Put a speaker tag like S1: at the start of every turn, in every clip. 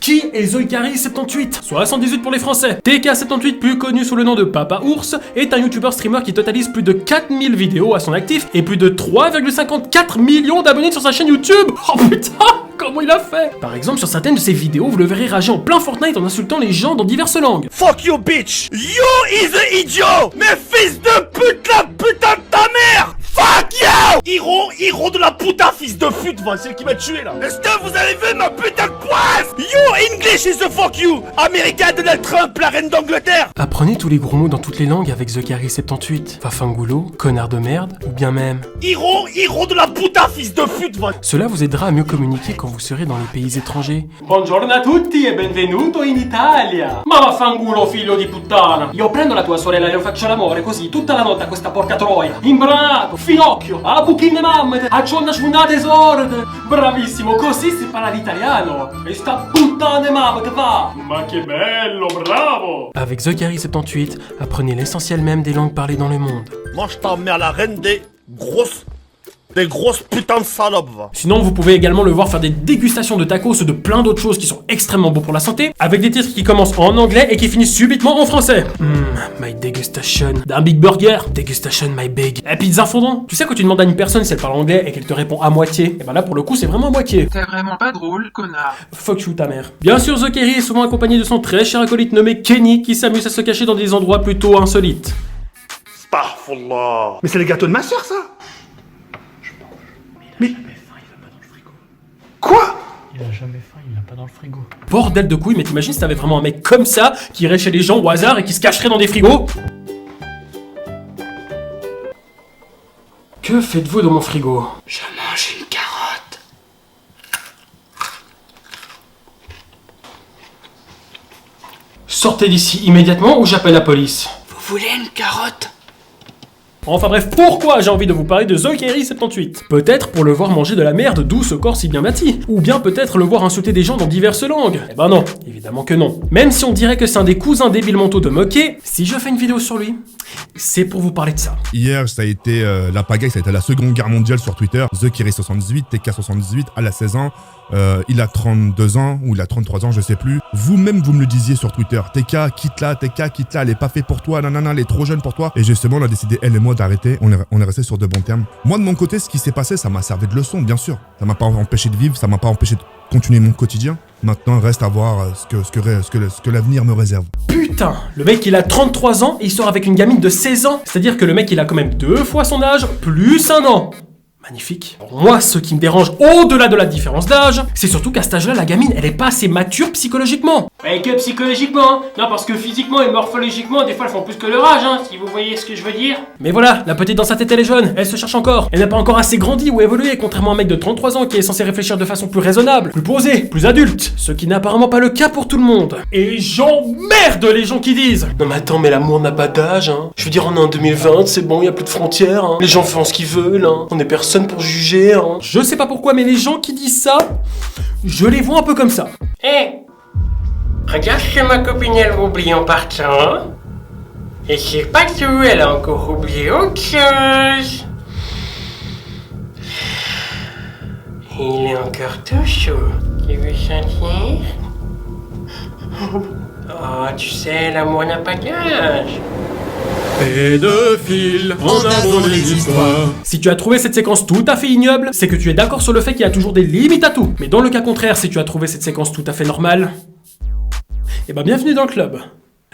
S1: Qui est Zoikari78? 78 pour les Français. TK78, plus connu sous le nom de Papa Ours, est un youtubeur streamer qui totalise plus de 4000 vidéos à son actif et plus de 3,54 millions d'abonnés sur sa chaîne YouTube. Oh putain, comment il a fait? Par exemple, sur certaines de ses vidéos, vous le verrez rager en plein Fortnite en insultant les gens dans diverses langues.
S2: Fuck you bitch! You is a idiot! Mais fils de pute, la putain de ta mère! Fuck you! Hiro de la putain, fils de pute, c'est le qui m'a tué là. Est-ce que vous avez vu ma putain de poisse? You English is a fuck you! Américain Donald Trump, la reine d'Angleterre!
S1: Apprenez tous les gros mots dans toutes les langues avec Zoikari78. Fafangulo, connard de merde, ou bien même...
S2: Hiro de la putain, fils de pute,
S1: Cela vous aidera à mieux communiquer quand vous serez dans les pays étrangers. Buongiorno a tutti e benvenuto in Italia. Ma vaffanculo, figlio di puttana. Io prendo la tua sorella e le faccio l'amore così tutta la notte a questa porca troia. Imbranato, finocchio, a buchine mammete, a cionna sfundate sorte. Bravissimo, così si parla l'italiano. E sta puttane mammete va. Ma che bello, bravo. Avec Zoikari78, apprenez l'essentiel même des langues parlées dans le monde.
S2: Mange ta mère, la reine des grosses putains de salopes, va.
S1: Sinon, vous pouvez également le voir faire des dégustations de tacos et de plein d'autres choses qui sont extrêmement bons pour la santé, avec des titres qui commencent en anglais et qui finissent subitement en français. My degustation d'un big burger, degustation my big. La pizza fondant. Tu sais quand tu demandes à une personne si elle parle anglais et qu'elle te répond à moitié, et ben là pour le coup c'est vraiment à moitié.
S3: T'es vraiment pas drôle, connard.
S1: Fuck you ta mère. Bien sûr, Zoikari est souvent accompagné de son très cher acolyte nommé Kenny qui s'amuse à se cacher dans des endroits plutôt insolites.
S2: Astaghfirullah. Mais c'est le gâteau de ma soeur ça. Mais... Quoi?
S4: Il a jamais faim, il l'a pas dans le frigo.
S1: Bordel de couilles, mais t'imagines si t'avais vraiment un mec comme ça qui irait chez les gens au hasard et qui se cacherait dans des frigos? Que faites-vous dans mon frigo?
S3: Je mange une carotte.
S1: Sortez d'ici immédiatement ou j'appelle la police.
S3: Vous voulez une carotte?
S1: Enfin bref, pourquoi j'ai envie de vous parler de Zoikari78? Peut-être pour le voir manger de la merde, d'où ce corps si bien bâti. Ou bien peut-être le voir insulter des gens dans diverses langues. Eh ben non, évidemment que non. Même si on dirait que c'est un des cousins débiles mentaux de Moquet, si je fais une vidéo sur lui, c'est pour vous parler de ça.
S5: Hier, ça a été la pagaille, ça a été la Seconde Guerre mondiale sur Twitter. Zoikari78, TK78, elle a 16 ans. Il a 32 ans, ou il a 33 ans, je sais plus. Vous-même, vous me le disiez sur Twitter. TK, quitte-la, elle est pas fait pour toi, nanana, elle est trop jeune pour toi. Et justement, on a décidé, elle et moi, d'arrêter. On est resté sur de bons termes. Moi, de mon côté, ce qui s'est passé, ça m'a servi de leçon, bien sûr. Ça m'a pas empêché de vivre, ça m'a pas empêché de continuer mon quotidien. Maintenant, reste à voir ce que l'avenir me réserve.
S1: Putain, le mec il a 33 ans et il sort avec une gamine de 16 ans. C'est-à-dire que le mec il a quand même 2 fois son âge, plus 1 an. Magnifique. Pour moi, ce qui me dérange au-delà de la différence d'âge, c'est surtout qu'à cet âge-là, la gamine, elle est pas assez mature psychologiquement. Ouais, que psychologiquement, hein. Non, parce que physiquement et morphologiquement, des fois, elles font plus que leur âge, hein, si vous voyez ce que je veux dire. Mais voilà, la petite dans sa tête, elle est jeune, elle se cherche encore. Elle n'a pas encore assez grandi ou évolué, contrairement à un mec de 33 ans qui est censé réfléchir de façon plus raisonnable, plus posée, plus adulte. Ce qui n'est apparemment pas le cas pour tout le monde. Et j'emmerde les gens qui disent non mais attends, mais l'amour n'a pas d'âge, hein. Je veux dire, on est en 2020, c'est bon, y a plus de frontières, hein. Les gens font ce qu'ils veulent, hein. On est personne pour juger, hein. Je sais pas pourquoi, mais les gens qui disent ça, je les vois un peu comme ça.
S6: Regarde que ma copine elle oublie en partant, hein. Et c'est pas tout, elle a encore oublié autre chose. Il est encore tout chaud. Tu veux sentir? Oh, tu sais, l'amour n'a pas d'âge.
S1: Pédophile, en avant les histoires. Si tu as trouvé cette séquence tout à fait ignoble, c'est que tu es d'accord sur le fait qu'il y a toujours des limites à tout. Mais dans le cas contraire, si tu as trouvé cette séquence tout à fait normale, eh ben bienvenue dans le club.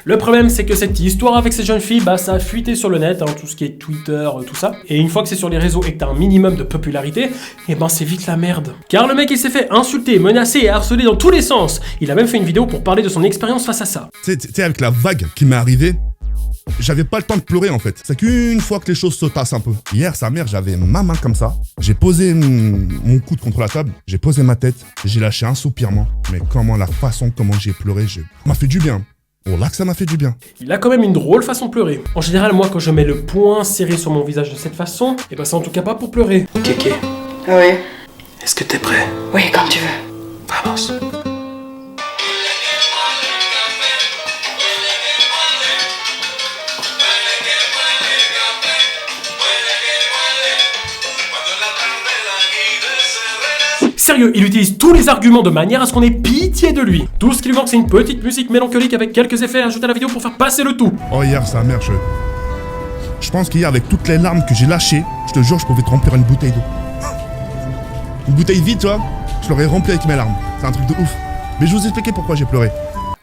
S1: Le problème, c'est que cette histoire avec ces jeunes filles, bah ça a fuité sur le net, hein, tout ce qui est Twitter, tout ça. Et une fois que c'est sur les réseaux et que t'as un minimum de popularité, eh ben c'est vite la merde. Car le mec, il s'est fait insulter, menacer et harceler dans tous les sens. Il a même fait une vidéo pour parler de son expérience face à ça.
S5: Tu sais, avec la vague qui m'est arrivée, j'avais pas le temps de pleurer en fait. C'est qu'une fois que les choses se tassent un peu. Hier, sa mère, j'avais ma main comme ça. J'ai posé mon coude contre la table. J'ai posé ma tête. J'ai lâché un soupirement. Mais comment j'ai pleuré, ça m'a fait du bien. Oh là que ça m'a fait du bien.
S1: Il a quand même une drôle façon de pleurer. En général, moi, quand je mets le poing serré sur mon visage de cette façon, et ben c'est en tout cas pas pour pleurer. Kéké.
S3: Ah oui.
S1: Est-ce que t'es prêt?
S3: Oui, comme tu veux.
S1: Vamos. sérieux, il utilise tous les arguments de manière à ce qu'on ait pitié de lui. Tout ce qui lui manque, c'est une petite musique mélancolique avec quelques effets ajoutés à la vidéo pour faire passer le tout.
S5: Oh, hier, sa mère, je pense qu'hier, avec toutes les larmes que j'ai lâchées, je te jure, je pouvais te remplir une bouteille d'eau. Une bouteille vide, tu vois, je l'aurais remplie avec mes larmes. C'est un truc de ouf. Mais je vous expliquer pourquoi j'ai pleuré.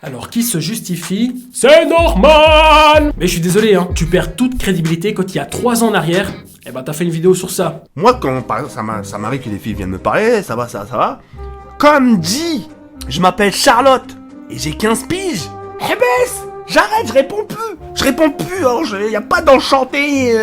S1: Alors qui se justifie? C'est normal. Mais je suis désolé, hein, tu perds toute crédibilité quand il y a 3 ans en arrière, eh ben t'as fait une vidéo sur ça.
S2: Moi, quand par exemple, ça m'arrive que les filles viennent me parler, ça va. Comme dit, je m'appelle Charlotte et j'ai 15 piges. Eh baisse, j'arrête, je réponds plus, alors y a pas d'enchanté,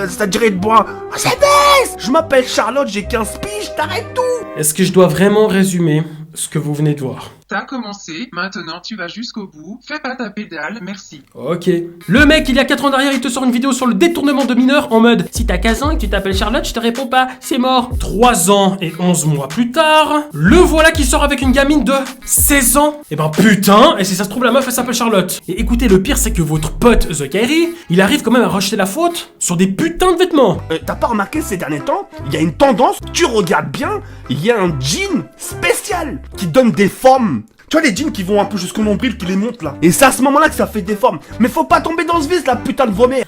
S2: ça dirait de bois. Ça baisse. Je m'appelle Charlotte, j'ai 15 piges, t'arrêtes tout.
S1: Est-ce que je dois vraiment résumer ce que vous venez de voir?
S7: T'as commencé, maintenant tu vas jusqu'au bout, fais pas ta pédale, merci.
S1: Ok. Le mec, il y a 4 ans derrière, il te sort une vidéo sur le détournement de mineurs en mode si t'as 15 ans et que tu t'appelles Charlotte, je te réponds pas, c'est mort. 3 ans et 11 mois plus tard, le voilà qui sort avec une gamine de 16 ans. Et ben putain, et si ça se trouve, la meuf elle s'appelle Charlotte. Et écoutez, le pire c'est que votre pote The Kairi, il arrive quand même à rejeter la faute sur des putains de vêtements.
S2: T'as pas remarqué ces derniers temps, il y a une tendance, tu regardes bien, il y a un jean spécial qui donne des formes. Tu vois les jeans qui vont un peu jusqu'au nombril, qui les montent là. Et c'est à ce moment-là que ça fait des formes. Mais faut pas tomber dans ce vice, la putain de vomir.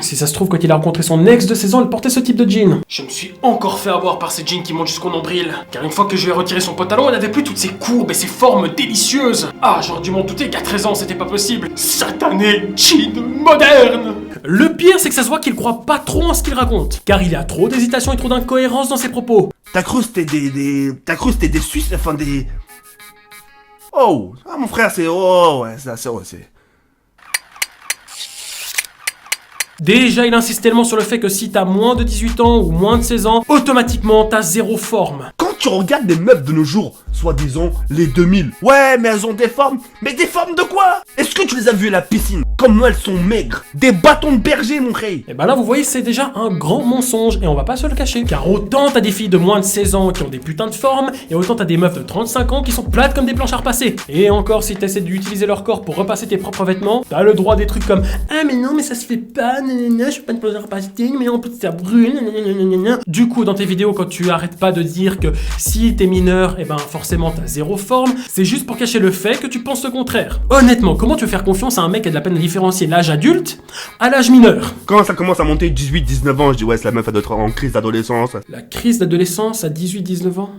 S1: Si ça se trouve, quand il a rencontré son ex de 16 ans, elle portait ce type de jean. Je me suis encore fait avoir par ces jeans qui montent jusqu'au nombril. Car une fois que je lui ai retiré son pantalon, elle n'avait plus toutes ces courbes et ces formes délicieuses. Ah, j'aurais dû m'en douter qu'à 13 ans, c'était pas possible. Satané jean moderne. Le pire, c'est que ça se voit qu'il croit pas trop en ce qu'il raconte. Car il y a trop d'hésitation et trop d'incohérence dans ses propos.
S2: T'as cru c'était des Suisses, enfin des... Oh, ah mon frère, c'est... Oh, ouais, c'est...
S1: Déjà, il insiste tellement sur le fait que si t'as moins de 18 ans ou moins de 16 ans, automatiquement, t'as zéro forme.
S2: Quand tu regardes les meufs de nos jours, soi-disant les 2000, ouais, mais elles ont des formes. Mais des formes de quoi? Est-ce que tu les as vues à la piscine? Comme elles sont maigres. Des bâtons de berger, mon frère.
S1: Et ben là, vous voyez, c'est déjà un grand mensonge et on va pas se le cacher. Car autant t'as des filles de moins de 16 ans qui ont des putains de formes, et autant t'as des meufs de 35 ans qui sont plates comme des planches à repasser. Et encore, si t'essaies d'utiliser leur corps pour repasser tes propres vêtements, t'as le droit à des trucs comme ah mais non, mais ça se fait pas, je suis pas une planche à repasser, mais en plus ça brûle, Du coup, dans tes vidéos, quand tu arrêtes pas de dire que si t'es mineur, et ben forcément t'as zéro forme, c'est juste pour cacher le fait que tu penses le contraire. Honnêtement, comment tu veux faire confiance à un mec qui a de la peine à différencier l'âge adulte à l'âge mineur?
S2: Quand ça commence à monter 18-19 ans, je dis ouais, c'est la meuf, elle doit être en crise d'adolescence.
S1: La crise d'adolescence à 18-19 ans?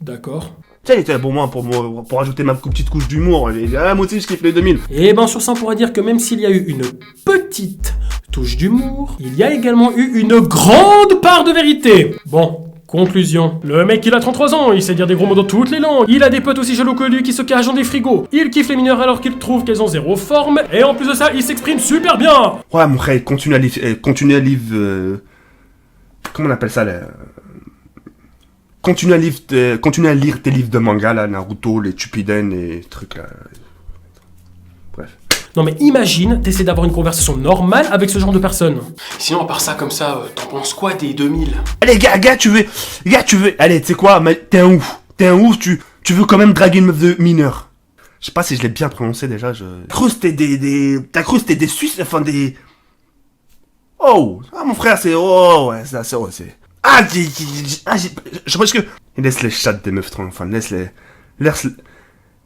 S1: D'accord.
S2: Tu sais, il était pour moi, pour ajouter ma petite couche d'humour. J'ai dit, ah, moi aussi, je kiffe les 2000.
S1: Et ben sur ça, on pourrait dire que même s'il y a eu une petite touche d'humour, il y a également eu une grande part de vérité. Bon. Conclusion. Le mec il a 33 ans, il sait dire des gros mots dans toutes les langues, il a des potes aussi jaloux que lui qui se cachent dans des frigos, il kiffe les mineurs alors qu'il trouve qu'elles ont zéro forme, et en plus de ça, il s'exprime super bien.
S2: Ouais, mon frère, continue à lire, comment on appelle ça, là? Continue à lire tes livres de manga, là, Naruto, les Tupiden et trucs, là. Bref.
S1: Non mais imagine, t'essaies d'avoir une conversation normale avec ce genre de personnes. Sinon, à part ça, comme ça, t'en penses quoi des 2000?
S2: Allez, gars, tu veux... Allez, tu sais quoi, t'es un ouf, tu veux quand même draguer une meuf de mineur. Je sais pas si je l'ai bien prononcé, déjà, T'as cru que c'était des Suisses, enfin des... Oh, ah, mon frère, c'est... Oh, ouais, c'est... Ah, je pense que... Laisse les chattes des meufs, enfin,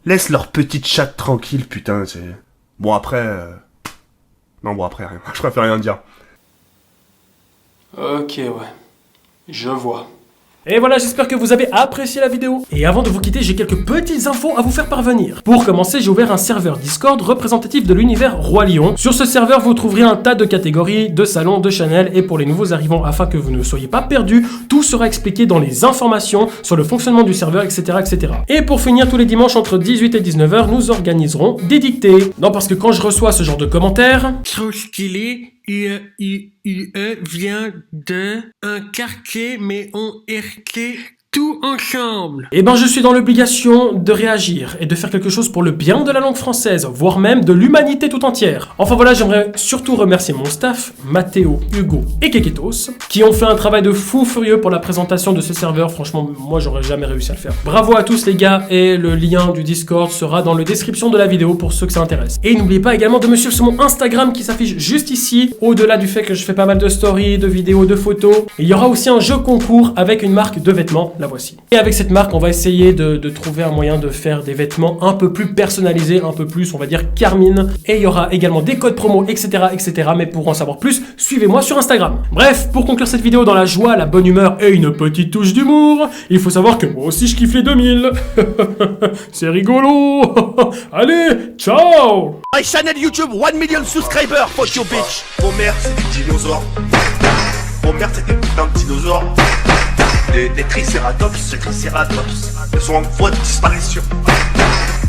S2: laisse leurs petites chattes tranquilles, putain, c'est... Bon, après... Non, rien. Je préfère rien dire.
S1: Ok, ouais. Je vois. Et voilà, j'espère que vous avez apprécié la vidéo. Et avant de vous quitter, j'ai quelques petites infos à vous faire parvenir. Pour commencer, j'ai ouvert un serveur Discord représentatif de l'univers Roi Lion. Sur ce serveur, vous trouverez un tas de catégories, de salons, de channels, et pour les nouveaux arrivants, afin que vous ne soyez pas perdus, tout sera expliqué dans les informations sur le fonctionnement du serveur, etc., etc. Et pour finir, tous les dimanches entre 18 et 19h, nous organiserons des dictées. Non, parce que quand je reçois ce genre de commentaires...
S6: Trop stylé, vient de un quartier, mais on RT tout ensemble.
S1: Eh ben, je suis dans l'obligation de réagir et de faire quelque chose pour le bien de la langue française, voire même de l'humanité tout entière. Enfin voilà, j'aimerais surtout remercier mon staff, Mathéo, Hugo et Keketos, qui ont fait un travail de fou furieux pour la présentation de ce serveur. Franchement, moi, j'aurais jamais réussi à le faire. Bravo à tous les gars, et le lien du Discord sera dans la description de la vidéo pour ceux que ça intéresse. Et n'oubliez pas également de me suivre sur mon Instagram qui s'affiche juste ici, au-delà du fait que je fais pas mal de stories, de vidéos, de photos. Et il y aura aussi un jeu concours avec une marque de vêtements, la voici. Et avec cette marque, on va essayer de trouver un moyen de faire des vêtements un peu plus personnalisés, un peu plus, on va dire, Carmine. Et il y aura également des codes promo, etc., etc. Mais pour en savoir plus, suivez-moi sur Instagram. Bref, pour conclure cette vidéo dans la joie, la bonne humeur et une petite touche d'humour, il faut savoir que moi aussi je kiffe les 2000. C'est rigolo. Allez, ciao.
S2: My channel YouTube 1 million subscribers, fuck your bitch.
S8: Mon mère c'est des dinosaures. Mon mère c'est des putains de dinosaures. Des triceratops, Ils sont en voie de disparition.